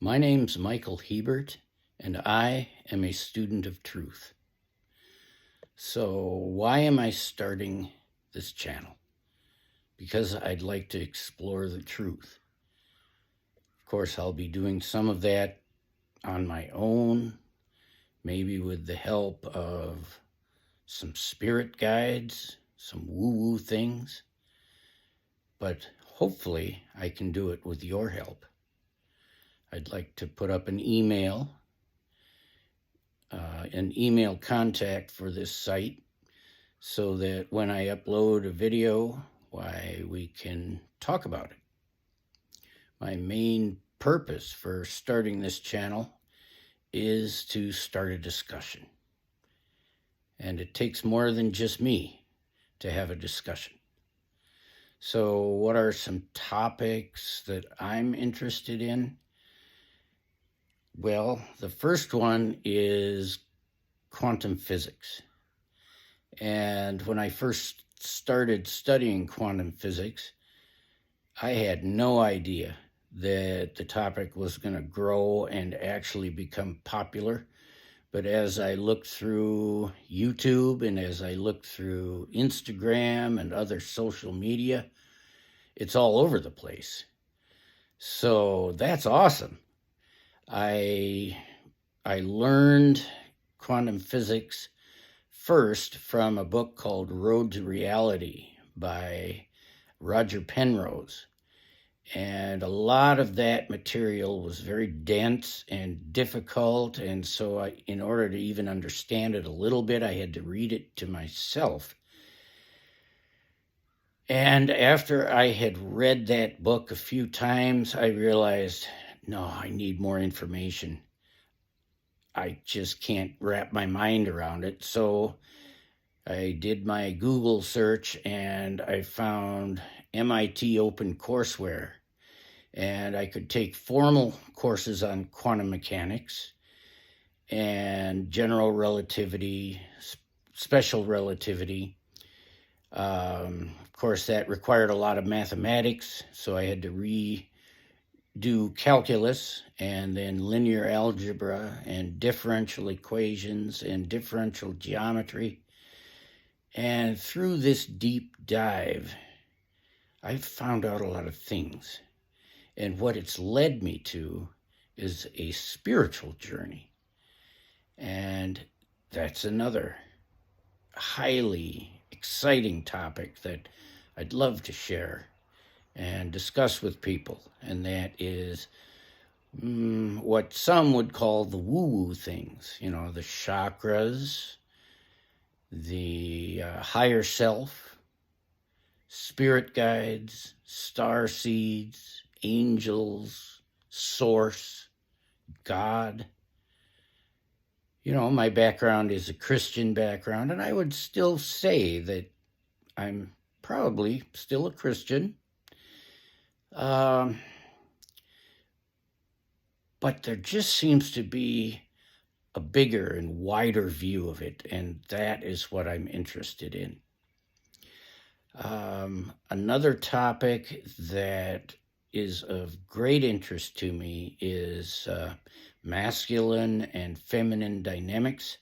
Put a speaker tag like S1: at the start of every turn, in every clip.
S1: My name's Michael Hebert, and I am a student of truth. So why am I starting this channel? Because I'd like to explore the truth. Of course, I'll be doing some of that on my own, maybe with the help of some spirit guides, some woo-woo things, but hopefully I can do it with your help. I'd like to put up an email contact for this site so that when I upload a video, we can talk about it. My main purpose for starting this channel is to start a discussion. And it takes more than just me to have a discussion. So what are some topics that I'm interested in? Well, the first one is quantum physics. And when I first started studying quantum physics, I had no idea that the topic was going to grow and actually become popular. But as I looked through YouTube and as I looked through Instagram and other social media, it's all over the place. So that's awesome. I learned quantum physics first from a book called Road to Reality by Roger Penrose. And a lot of that material was very dense and difficult. And so in order to even understand it a little bit, I had to read it to myself. And after I had read that book a few times, I realized, no, I need more information. I just can't wrap my mind around it. So I did my Google search and I found MIT OpenCourseWare. And I could take formal courses on quantum mechanics and general relativity, special relativity. Of course, that required a lot of mathematics, so I had to redo calculus and then linear algebra and differential equations and differential geometry. And through this deep dive, I found out a lot of things. And what it's led me to is a spiritual journey. And that's another highly exciting topic that I'd love to share and discuss with people. And that is what some would call the woo-woo things, the chakras, the higher self, spirit guides, star seeds, angels, source, God. My background is a Christian background, and I would still say that I'm probably still a Christian. But there just seems to be a bigger and wider view of it, and that is what I'm interested in. Another topic that is of great interest to me is masculine and feminine dynamics.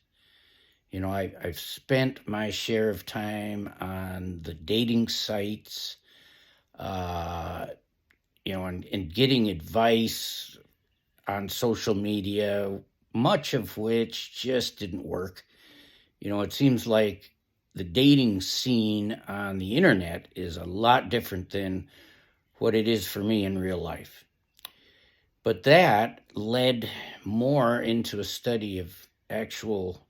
S1: I've spent my share of time on the dating sites, and getting advice on social media, much of which just didn't work. It seems like the dating scene on the internet is a lot different than what it is for me in real life. But that led more into a study of actual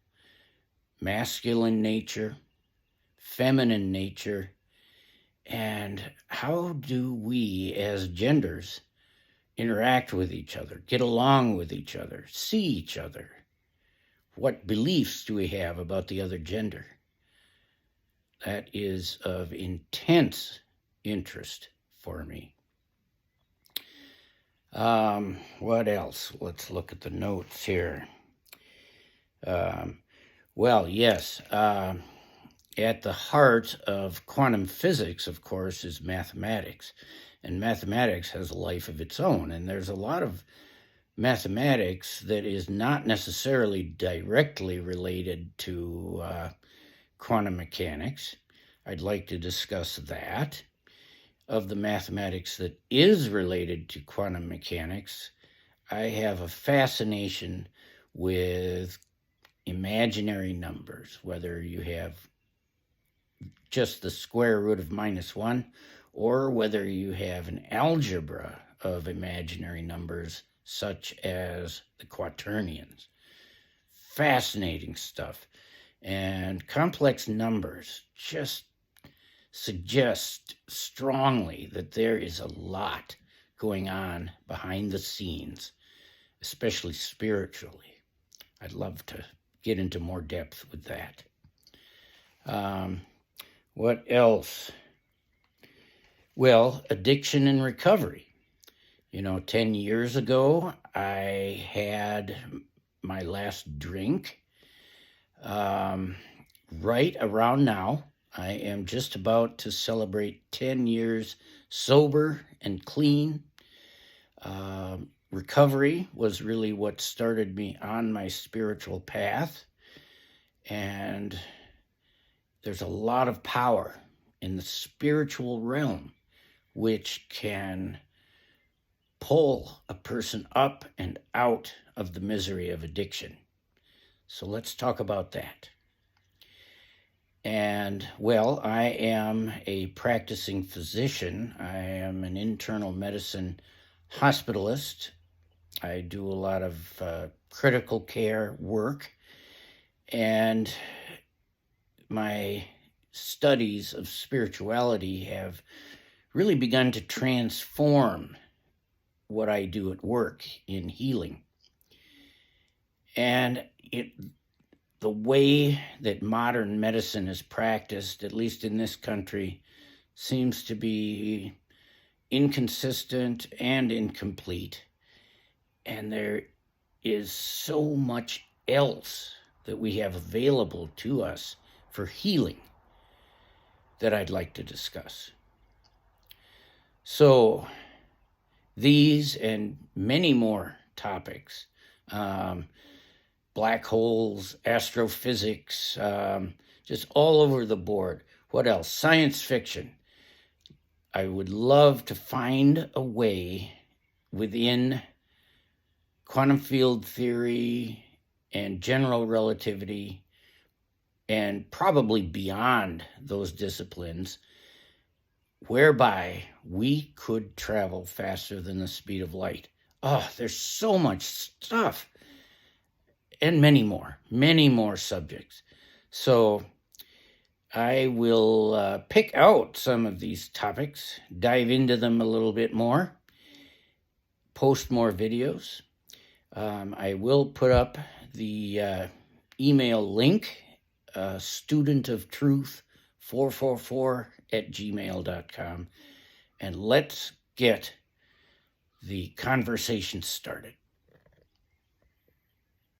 S1: masculine nature, feminine nature, and how do we as genders interact with each other, get along with each other, see each other? What beliefs do we have about the other gender? That is of intense interest for me. What else? Let's look at the notes here. Yes, at the heart of quantum physics, of course, is mathematics. And mathematics has a life of its own. And there's a lot of mathematics that is not necessarily directly related to quantum mechanics. I'd like to discuss that. Of the mathematics that is related to quantum mechanics, I have a fascination with imaginary numbers, whether you have just the square root of -1 or whether you have an algebra of imaginary numbers such as the quaternions. Fascinating stuff. And complex numbers just suggest strongly that there is a lot going on behind the scenes, especially spiritually. I'd love to get into more depth with that. What else? Well, addiction and recovery. 10 years ago, I had my last drink. Right around now, I am just about to celebrate 10 years sober and clean. Recovery was really what started me on my spiritual path. And there's a lot of power in the spiritual realm which can pull a person up and out of the misery of addiction. So let's talk about that. And, well, I am a practicing physician. I am an internal medicine hospitalist. I do a lot of critical care work. And my studies of spirituality have really begun to transform what I do at work in healing. And the way that modern medicine is practiced, at least in this country, seems to be inconsistent and incomplete. And there is so much else that we have available to us for healing that I'd like to discuss. So these and many more topics, black holes, astrophysics, just all over the board. What else? Science fiction. I would love to find a way within quantum field theory and general relativity, and probably beyond those disciplines, whereby we could travel faster than the speed of light. Oh, there's so much stuff. And many more subjects. So I will pick out some of these topics, dive into them a little bit more, post more videos. I will put up the email link, studentoftruth444@gmail.com, and let's get the conversation started.